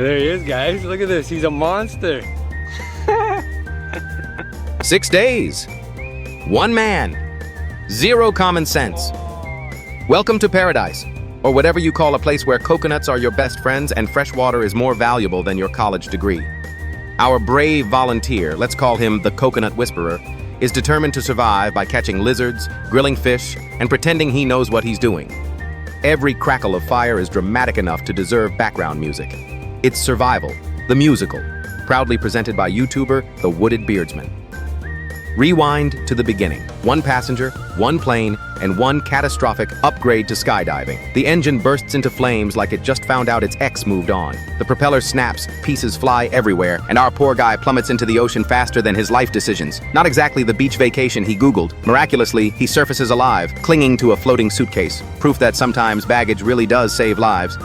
There he is, guys. Look at this. He's a monster. 6 days. 1 man. 0 common sense. Welcome to paradise, or whatever you call a place where coconuts are your best friends and fresh water is more valuable than your college degree. Our brave volunteer, let's call him the Coconut Whisperer, is determined to survive by catching lizards, grilling fish, and pretending he knows what he's doing. Every crackle of fire is dramatic enough to deserve background music. It's Survival, the musical, proudly presented by YouTuber The Wooded Beardsman. Rewind to the beginning. 1 passenger, 1 plane, and 1 catastrophic upgrade to skydiving. The engine bursts into flames like it just found out its ex moved on. The propeller snaps, pieces fly everywhere, and our poor guy plummets into the ocean faster than his life decisions. Not exactly the beach vacation he Googled. Miraculously, he surfaces alive, clinging to a floating suitcase. Proof that sometimes baggage really does save lives.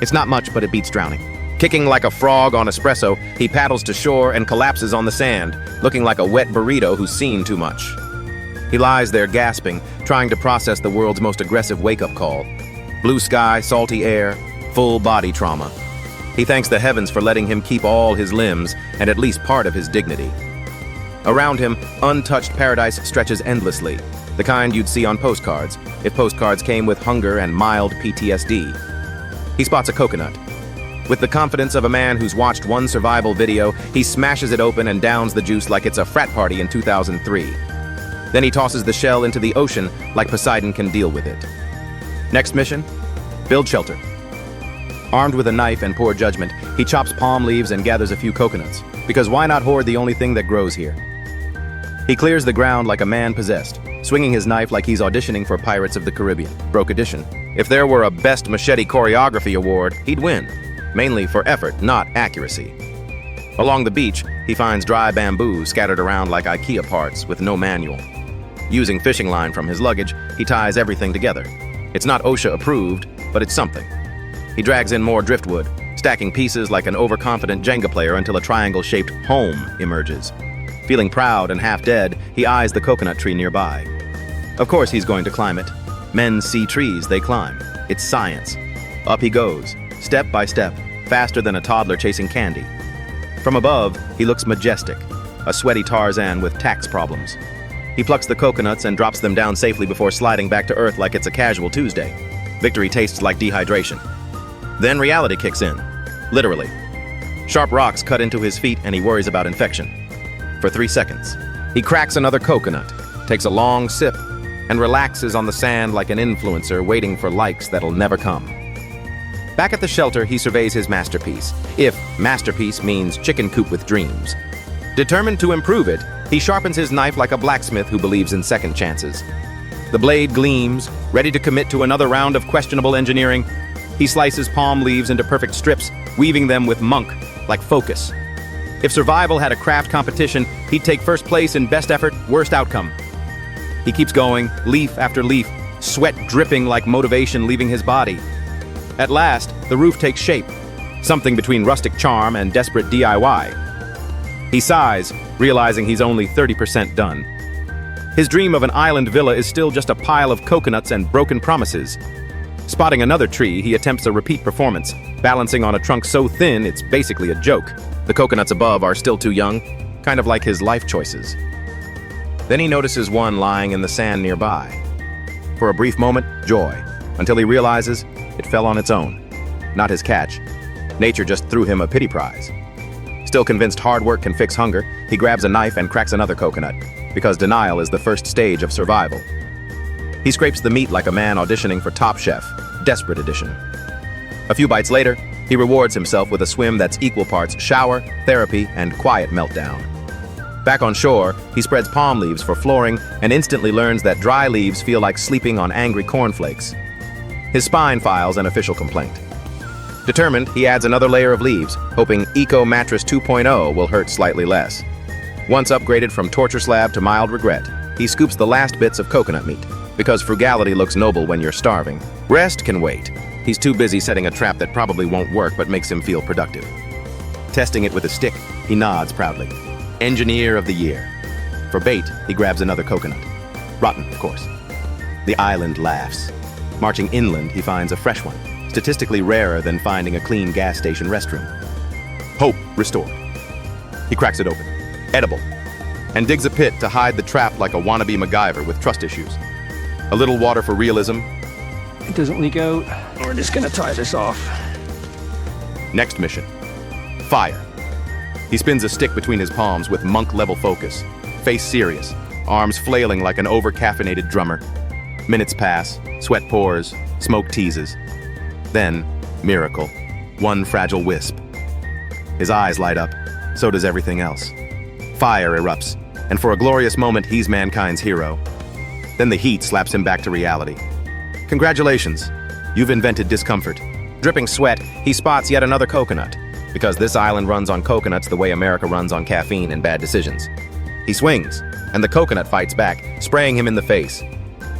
It's not much, but it beats drowning. Kicking like a frog on espresso, he paddles to shore and collapses on the sand, looking like a wet burrito who's seen too much. He lies there gasping, trying to process the world's most aggressive wake-up call. Blue sky, salty air, full body trauma. He thanks the heavens for letting him keep all his limbs and at least part of his dignity. Around him, untouched paradise stretches endlessly, the kind you'd see on postcards, if postcards came with hunger and mild PTSD. He spots a coconut. With the confidence of a man who's watched 1 survival video, he smashes it open and downs the juice like it's a frat party in 2003. Then he tosses the shell into the ocean like Poseidon can deal with it. Next mission? Build shelter. Armed with a knife and poor judgment, he chops palm leaves and gathers a few coconuts, because why not hoard the only thing that grows here? He clears the ground like a man possessed, swinging his knife like he's auditioning for Pirates of the Caribbean, Broke Edition. If there were a Best Machete Choreography award, he'd win. Mainly for effort, not accuracy. Along the beach, he finds dry bamboo scattered around like IKEA parts with no manual. Using fishing line from his luggage, he ties everything together. It's not OSHA approved, but it's something. He drags in more driftwood, stacking pieces like an overconfident Jenga player until a triangle-shaped home emerges. Feeling proud and half dead, he eyes the coconut tree nearby. Of course he's going to climb it. Men see trees, they climb. It's science. Up he goes. Step by step, faster than a toddler chasing candy. From above, he looks majestic, a sweaty Tarzan with tax problems. He plucks the coconuts and drops them down safely before sliding back to earth like it's a casual Tuesday. Victory tastes like dehydration. Then reality kicks in, literally. Sharp rocks cut into his feet and he worries about infection. For 3 seconds, he cracks another coconut, takes a long sip, and relaxes on the sand like an influencer waiting for likes that'll never come. Back at the shelter, he surveys his masterpiece, if masterpiece means chicken coop with dreams. Determined to improve it, he sharpens his knife like a blacksmith who believes in second chances. The blade gleams, ready to commit to another round of questionable engineering. He slices palm leaves into perfect strips, weaving them with monk, like focus. If survival had a craft competition, he'd take first place in best effort, worst outcome. He keeps going, leaf after leaf, sweat dripping like motivation leaving his body. At last, the roof takes shape, something between rustic charm and desperate DIY. He sighs, realizing he's only 30% done. His dream of an island villa is still just a pile of coconuts and broken promises. Spotting another tree, he attempts a repeat performance, balancing on a trunk so thin it's basically a joke. The coconuts above are still too young, kind of like his life choices. Then he notices one lying in the sand nearby. For a brief moment, joy, until he realizes it fell on its own. Not his catch. Nature just threw him a pity prize. Still convinced hard work can fix hunger, he grabs a knife and cracks another coconut, because denial is the first stage of survival. He scrapes the meat like a man auditioning for Top Chef, Desperate Edition. A few bites later, he rewards himself with a swim that's equal parts shower, therapy, and quiet meltdown. Back on shore, he spreads palm leaves for flooring and instantly learns that dry leaves feel like sleeping on angry cornflakes. His spine files an official complaint. Determined, he adds another layer of leaves, hoping Eco Mattress 2.0 will hurt slightly less. Once upgraded from torture slab to mild regret, he scoops the last bits of coconut meat, because frugality looks noble when you're starving. Rest can wait. He's too busy setting a trap that probably won't work but makes him feel productive. Testing it with a stick, he nods proudly. Engineer of the year. For bait, he grabs another coconut. Rotten, of course. The island laughs. Marching inland, he finds a fresh one, statistically rarer than finding a clean gas station restroom. Hope restored. He cracks it open, edible, and digs a pit to hide the trap like a wannabe MacGyver with trust issues. A little water for realism. It doesn't leak out. We're just gonna tie this off. Next mission. Fire. He spins a stick between his palms with monk-level focus, face serious, arms flailing like an over-caffeinated drummer. Minutes pass, sweat pours, smoke teases. Then, miracle, one fragile wisp. His eyes light up, so does everything else. Fire erupts, and for a glorious moment he's mankind's hero. Then the heat slaps him back to reality. Congratulations, you've invented discomfort. Dripping sweat, he spots yet another coconut, because this island runs on coconuts the way America runs on caffeine and bad decisions. He swings, and the coconut fights back, spraying him in the face.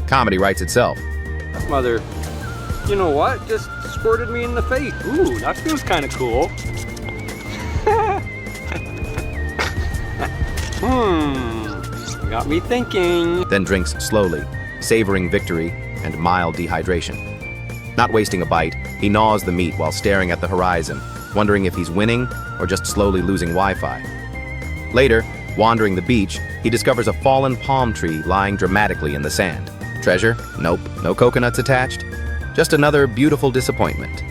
Comedy writes itself. Mother, you know what? Just squirted me in the face. Ooh, that feels kind of cool. Got me thinking. Then drinks slowly, savoring victory and mild dehydration. Not wasting a bite, he gnaws the meat while staring at the horizon, wondering if he's winning or just slowly losing Wi-Fi. Later, wandering the beach, he discovers a fallen palm tree lying dramatically in the sand. Treasure? Nope, no coconuts attached. Just another beautiful disappointment.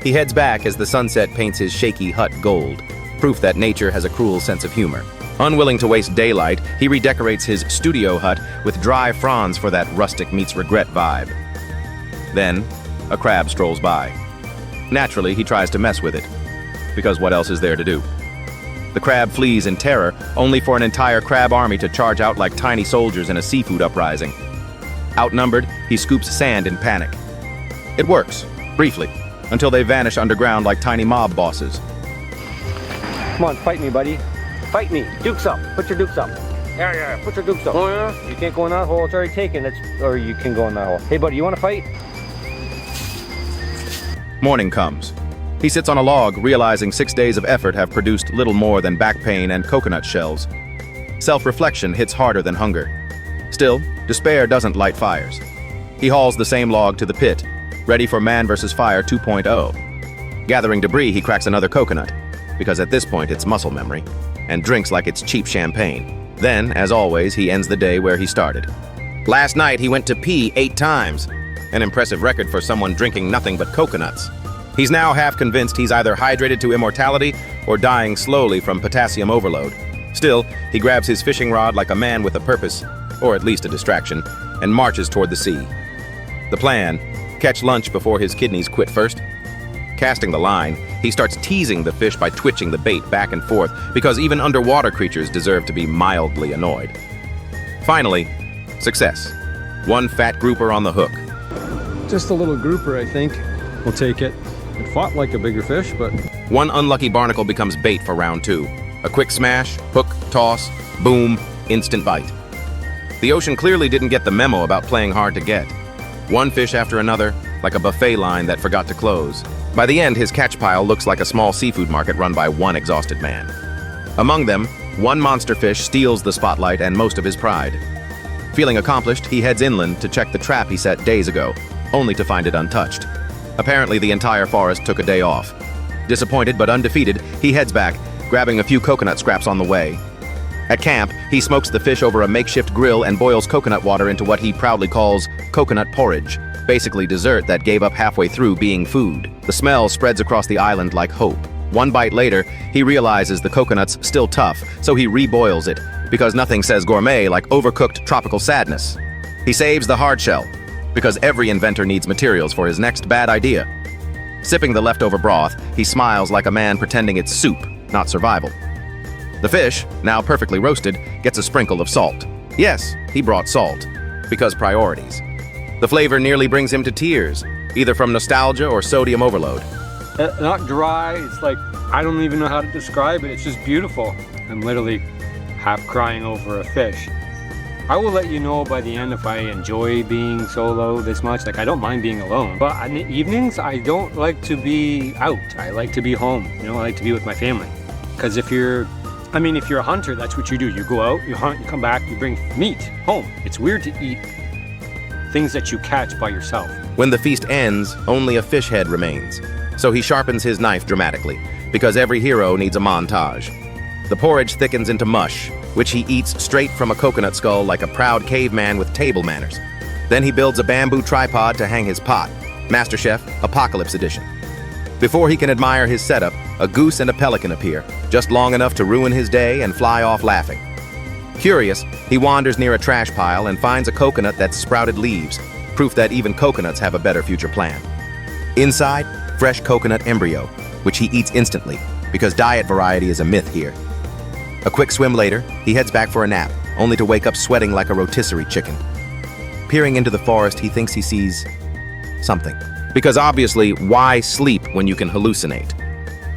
He heads back as the sunset paints his shaky hut gold, proof that nature has a cruel sense of humor. Unwilling to waste daylight, he redecorates his studio hut with dry fronds for that rustic meets regret vibe. Then, a crab strolls by. Naturally, he tries to mess with it, because what else is there to do? The crab flees in terror, only for an entire crab army to charge out like tiny soldiers in a seafood uprising. Outnumbered, he scoops sand in panic. It works, briefly, until they vanish underground like tiny mob bosses. Come on, fight me, buddy. Fight me. Dukes up. Put your dukes up. Yeah, put your dukes up. Oh, yeah? You can't go in that hole. It's already taken. Or you can go in that hole. Hey, buddy, you want to fight? Morning comes. He sits on a log, realizing 6 days of effort have produced little more than back pain and coconut shells. Self-reflection hits harder than hunger. Still, despair doesn't light fires. He hauls the same log to the pit, ready for Man vs. Fire 2.0. Gathering debris, he cracks another coconut, because at this point it's muscle memory, and drinks like it's cheap champagne. Then, as always, he ends the day where he started. Last night he went to pee 8 times, an impressive record for someone drinking nothing but coconuts. He's now half convinced he's either hydrated to immortality or dying slowly from potassium overload. Still, he grabs his fishing rod like a man with a purpose, or at least a distraction, and marches toward the sea. The plan: catch lunch before his kidneys quit first. Casting the line, he starts teasing the fish by twitching the bait back and forth, because even underwater creatures deserve to be mildly annoyed. Finally, success. One fat grouper on the hook. Just a little grouper, I think. We'll take it. It fought like a bigger fish, but... One unlucky barnacle becomes bait for round 2. A quick smash, hook, toss, boom, instant bite. The ocean clearly didn't get the memo about playing hard to get. One fish after another, like a buffet line that forgot to close. By the end, his catch pile looks like a small seafood market run by one exhausted man. Among them, one monster fish steals the spotlight and most of his pride. Feeling accomplished, he heads inland to check the trap he set days ago, only to find it untouched. Apparently, the entire forest took a day off. Disappointed but undefeated, he heads back, grabbing a few coconut scraps on the way. At camp, he smokes the fish over a makeshift grill and boils coconut water into what he proudly calls coconut porridge, basically dessert that gave up halfway through being food. The smell spreads across the island like hope. One bite later, he realizes the coconut's still tough, so he reboils it, because nothing says gourmet like overcooked tropical sadness. He saves the hard shell, because every inventor needs materials for his next bad idea. Sipping the leftover broth, he smiles like a man pretending it's soup, not survival. The fish, now perfectly roasted, gets a sprinkle of salt. Yes, he brought salt, because priorities. The flavor nearly brings him to tears, either from nostalgia or sodium overload. Not dry, it's like, I don't even know how to describe it, it's just beautiful. I'm literally half crying over a fish. I will let you know by the end if I enjoy being solo this much. Like, I don't mind being alone. But in the evenings, I don't like to be out. I like to be home. You know, I like to be with my family. Because if you're a hunter, that's what you do. You go out, you hunt, you come back, you bring meat home. It's weird to eat things that you catch by yourself. When the feast ends, only a fish head remains. So he sharpens his knife dramatically, because every hero needs a montage. The porridge thickens into mush, which he eats straight from a coconut skull like a proud caveman with table manners. Then he builds a bamboo tripod to hang his pot, MasterChef Apocalypse Edition. Before he can admire his setup, a goose and a pelican appear, just long enough to ruin his day and fly off laughing. Curious, he wanders near a trash pile and finds a coconut that's sprouted leaves, proof that even coconuts have a better future plan. Inside, fresh coconut embryo, which he eats instantly, because diet variety is a myth here. A quick swim later, he heads back for a nap, only to wake up sweating like a rotisserie chicken. Peering into the forest, he thinks he sees something. Because obviously, why sleep when you can hallucinate?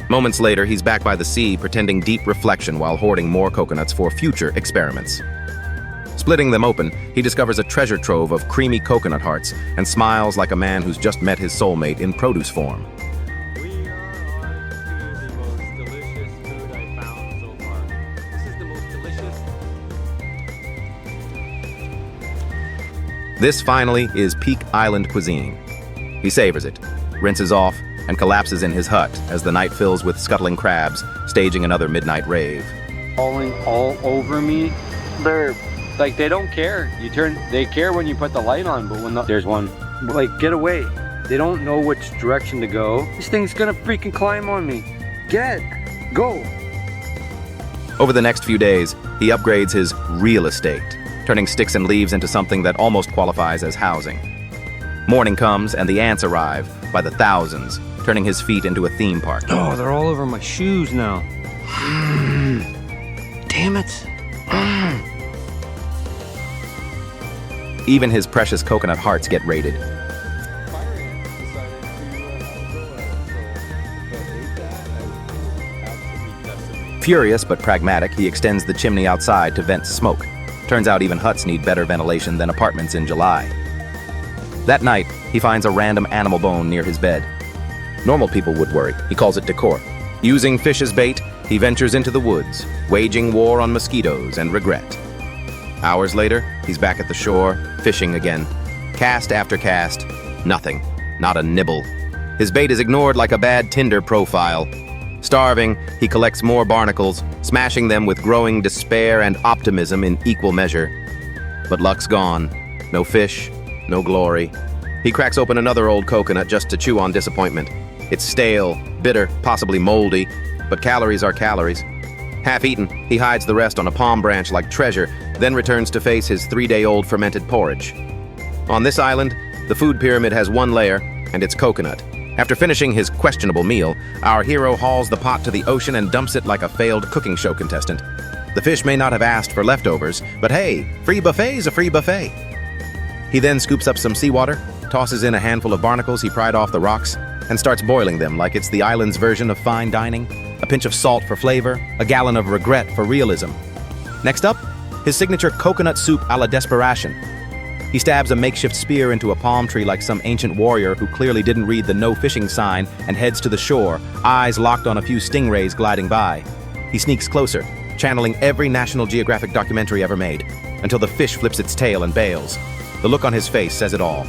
Moments later, he's back by the sea, pretending deep reflection while hoarding more coconuts for future experiments. Splitting them open, he discovers a treasure trove of creamy coconut hearts and smiles like a man who's just met his soulmate in produce form. We are on to the most delicious food I found so far. This is the most delicious. This finally is peak island cuisine. He savors it, rinses off, and collapses in his hut as the night fills with scuttling crabs, staging another midnight rave. Falling all over me. They're like, they don't care. They care when you put the light on, but when there's one, like, get away. They don't know which direction to go. This thing's gonna freaking climb on me. Go. Over the next few days, he upgrades his real estate, turning sticks and leaves into something that almost qualifies as housing. Morning comes and the ants arrive by the thousands, turning his feet into a theme park. Oh, they're all over my shoes now. Damn it. Even his precious coconut hearts get raided. Furious but pragmatic, he extends the chimney outside to vent smoke. Turns out even huts need better ventilation than apartments in July. That night, he finds a random animal bone near his bed. Normal people would worry. He calls it decor. Using fish as bait, he ventures into the woods, waging war on mosquitoes and regret. Hours later, he's back at the shore, fishing again. Cast after cast, nothing. Not a nibble. His bait is ignored like a bad Tinder profile. Starving, he collects more barnacles, smashing them with growing despair and optimism in equal measure. But luck's gone. No fish, no glory. He cracks open another old coconut just to chew on disappointment. It's stale, bitter, possibly moldy, but calories are calories. Half-eaten, he hides the rest on a palm branch like treasure, then returns to face his 3-day-old fermented porridge. On this island, the food pyramid has one layer, and it's coconut. After finishing his questionable meal, our hero hauls the pot to the ocean and dumps it like a failed cooking show contestant. The fish may not have asked for leftovers, but hey, free buffet's a free buffet. He then scoops up some seawater, tosses in a handful of barnacles he pried off the rocks, and starts boiling them like it's the island's version of fine dining. A pinch of salt for flavor, a gallon of regret for realism. Next up, his signature coconut soup a la desperation. He stabs a makeshift spear into a palm tree like some ancient warrior who clearly didn't read the no fishing sign and heads to the shore, eyes locked on a few stingrays gliding by. He sneaks closer, channeling every National Geographic documentary ever made, until the fish flips its tail and bails. The look on his face says it all.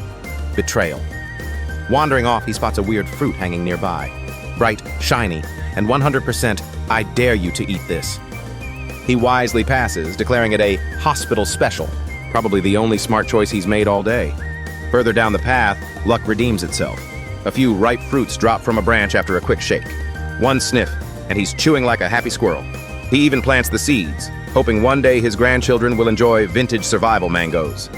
Betrayal. Wandering off, he spots a weird fruit hanging nearby. Bright, shiny, and 100% I dare you to eat this. He wisely passes, declaring it a hospital special, probably the only smart choice he's made all day. Further down the path, luck redeems itself. A few ripe fruits drop from a branch after a quick shake. One sniff, and he's chewing like a happy squirrel. He even plants the seeds, hoping one day his grandchildren will enjoy vintage survival mangoes.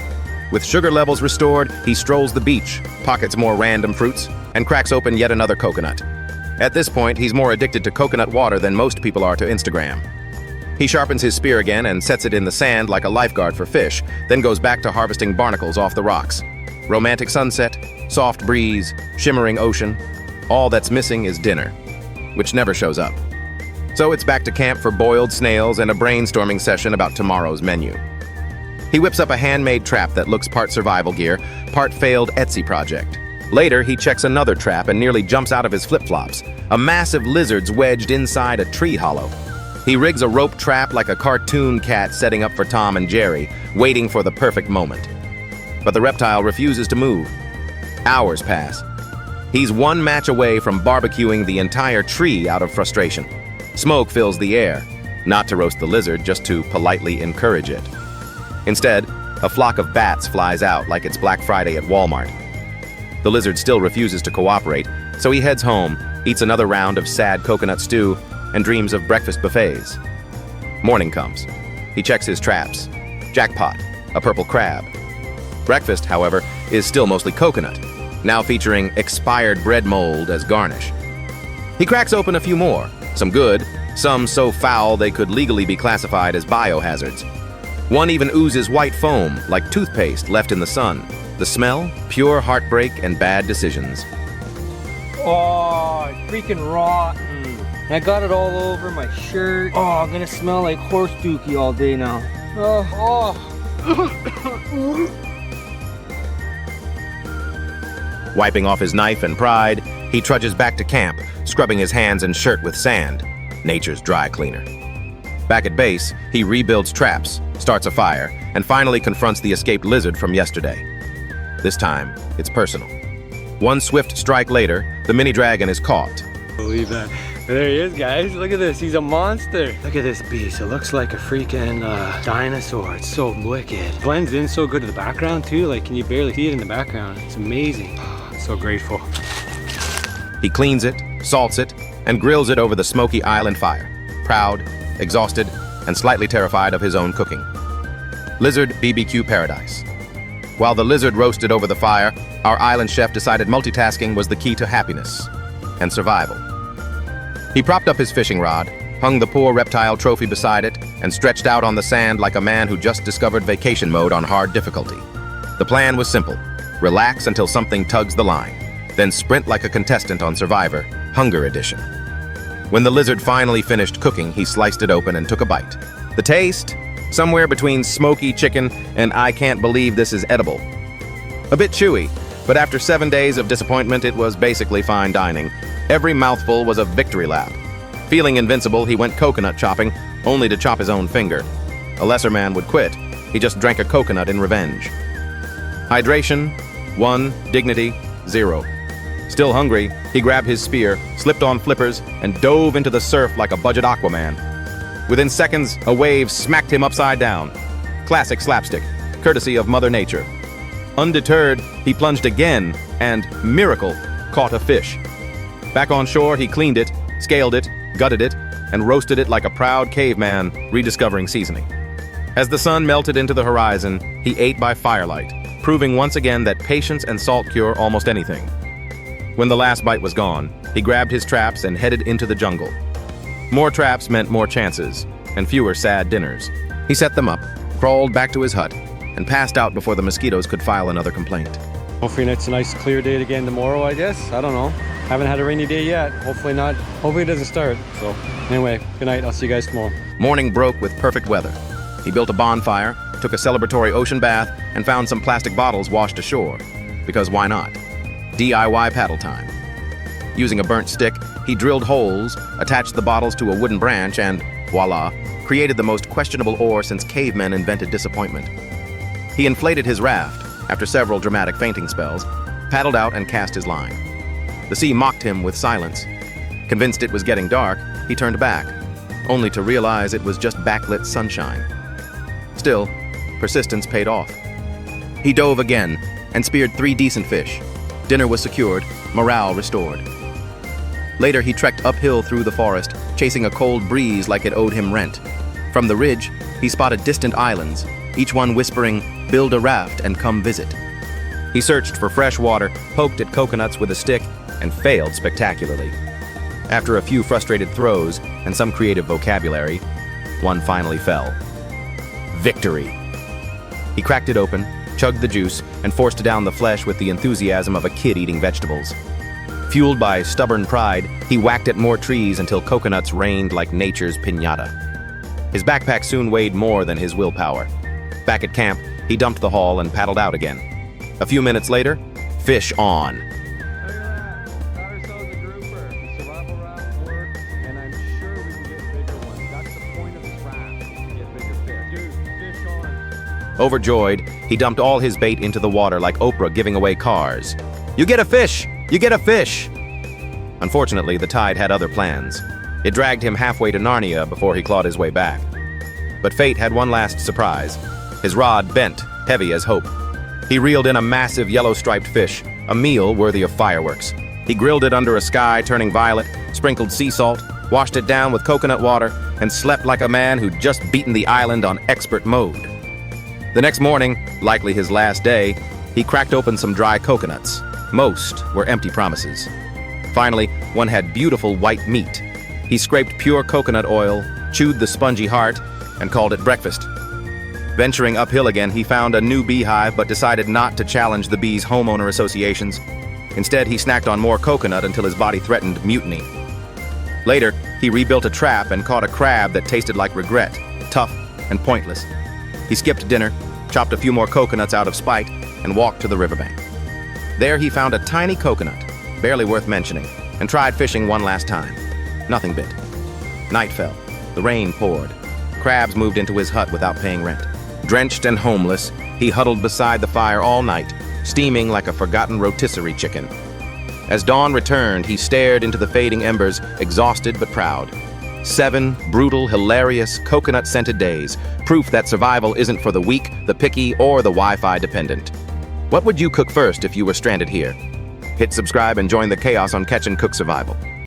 With sugar levels restored, he strolls the beach, pockets more random fruits, and cracks open yet another coconut. At this point, he's more addicted to coconut water than most people are to Instagram. He sharpens his spear again and sets it in the sand like a lifeguard for fish, then goes back to harvesting barnacles off the rocks. Romantic sunset, soft breeze, shimmering ocean. All that's missing is dinner, which never shows up. So it's back to camp for boiled snails and a brainstorming session about tomorrow's menu. He whips up a handmade trap that looks part survival gear, part failed Etsy project. Later, he checks another trap and nearly jumps out of his flip-flops. A massive lizard's wedged inside a tree hollow. He rigs a rope trap like a cartoon cat setting up for Tom and Jerry, waiting for the perfect moment. but the reptile refuses to move. Hours pass. He's one match away from barbecuing the entire tree out of frustration. Smoke fills the air, not to roast the lizard, just to politely encourage it. Instead, a flock of bats flies out like it's Black Friday at Walmart. The lizard still refuses to cooperate, so he heads home, eats another round of sad coconut stew, and dreams of breakfast buffets. Morning comes. He checks his traps. Jackpot, a purple crab. Breakfast, however, is still mostly coconut, now featuring expired bread mold as garnish. He cracks open a few more, some good, some so foul they could legally be classified as biohazards. One even oozes white foam, like toothpaste left in the sun. The smell, pure heartbreak and bad decisions. Oh, it's freaking rotten. And I got it all over my shirt. Oh, I'm gonna smell like horse dookie all day now. Oh. Wiping off his knife and pride, he trudges back to camp, scrubbing his hands and shirt with sand, nature's dry cleaner. Back at base, he rebuilds traps, starts a fire, and finally confronts the escaped lizard from yesterday. This time, it's personal. One swift strike later, the mini dragon is caught. Believe that. There he is, guys. Look at this. He's a monster. Look at this beast. It looks like a freaking dinosaur. It's so wicked. Blends in so good to the background too. Like, can you barely see it in the background? It's amazing. So grateful. He cleans it, salts it, and grills it over the smoky island fire. Proud, exhausted, and slightly terrified of his own cooking. Lizard BBQ paradise. While the lizard roasted over the fire, our island chef decided multitasking was the key to happiness and survival. He propped up his fishing rod, hung the poor reptile trophy beside it, and stretched out on the sand like a man who just discovered vacation mode on hard difficulty. The plan was simple. Relax until something tugs the line, then sprint like a contestant on Survivor, Hunger Edition. When the lizard finally finished cooking, he sliced it open and took a bite. The taste? Somewhere between smoky chicken and I can't believe this is edible. A bit chewy, but after 7 days of disappointment, it was basically fine dining. Every mouthful was a victory lap. Feeling invincible, he went coconut chopping, only to chop his own finger. A lesser man would quit. He just drank a coconut in revenge. Hydration, 1. Dignity, 0. Still hungry, he grabbed his spear, slipped on flippers, and dove into the surf like a budget Aquaman. Within seconds, a wave smacked him upside down. Classic slapstick, courtesy of Mother Nature. Undeterred, he plunged again and, miracle, caught a fish. Back on shore, he cleaned it, scaled it, gutted it, and roasted it like a proud caveman rediscovering seasoning. As the sun melted into the horizon, he ate by firelight, proving once again that patience and salt cure almost anything. When the last bite was gone, he grabbed his traps and headed into the jungle. More traps meant more chances, and fewer sad dinners. He set them up, crawled back to his hut, and passed out before the mosquitoes could file another complaint. Hopefully it's a nice clear day again tomorrow, I guess. I don't know. Haven't had a rainy day yet. Hopefully not. Hopefully it doesn't start. So anyway, good night. I'll see you guys tomorrow. Morning broke with perfect weather. He built a bonfire, took a celebratory ocean bath, and found some plastic bottles washed ashore. Because why not? DIY paddle time. Using a burnt stick, he drilled holes, attached the bottles to a wooden branch, and voila, created the most questionable oar since cavemen invented disappointment. He inflated his raft, after several dramatic fainting spells, paddled out and cast his line. The sea mocked him with silence. Convinced it was getting dark, he turned back, only to realize it was just backlit sunshine. Still, persistence paid off. He dove again and speared 3 decent fish. Dinner was secured, morale restored. Later, he trekked uphill through the forest, chasing a cold breeze like it owed him rent. From the ridge, he spotted distant islands, each one whispering, "Build a raft and come visit." He searched for fresh water, poked at coconuts with a stick, and failed spectacularly. After a few frustrated throws and some creative vocabulary, one finally fell. Victory! He cracked it open, chugged the juice, and forced down the flesh with the enthusiasm of a kid eating vegetables. Fueled by stubborn pride, he whacked at more trees until coconuts rained like nature's piñata. His backpack soon weighed more than his willpower. Back at camp, he dumped the haul and paddled out again. A few minutes later, fish on. Look at that. Got ourselves a grouper. The survival raft works, and I'm sure we can get bigger ones. That's the point of this raft, is to get bigger fish. Dude, fish on. Overjoyed, he dumped all his bait into the water like Oprah giving away cars. "You get a fish! You get a fish!" Unfortunately, the tide had other plans. It dragged him halfway to Narnia before he clawed his way back. But fate had one last surprise. His rod bent, heavy as hope. He reeled in a massive yellow-striped fish, a meal worthy of fireworks. He grilled it under a sky turning violet, sprinkled sea salt, washed it down with coconut water, and slept like a man who'd just beaten the island on expert mode. The next morning, likely his last day, he cracked open some dry coconuts. Most were empty promises. Finally, one had beautiful white meat. He scraped pure coconut oil, chewed the spongy heart, and called it breakfast. Venturing uphill again, he found a new beehive but decided not to challenge the bees' homeowner associations. Instead, he snacked on more coconut until his body threatened mutiny. Later, he rebuilt a trap and caught a crab that tasted like regret, tough and pointless. He skipped dinner, chopped a few more coconuts out of spite, and walked to the riverbank. There he found a tiny coconut, barely worth mentioning, and tried fishing one last time. Nothing bit. Night fell. The rain poured. Crabs moved into his hut without paying rent. Drenched and homeless, he huddled beside the fire all night, steaming like a forgotten rotisserie chicken. As dawn returned, he stared into the fading embers, exhausted but proud. 7 brutal, hilarious, coconut-scented days, proof that survival isn't for the weak, the picky, or the Wi-Fi dependent. What would you cook first if you were stranded here? Hit subscribe and join the chaos on Catch and Cook Survival.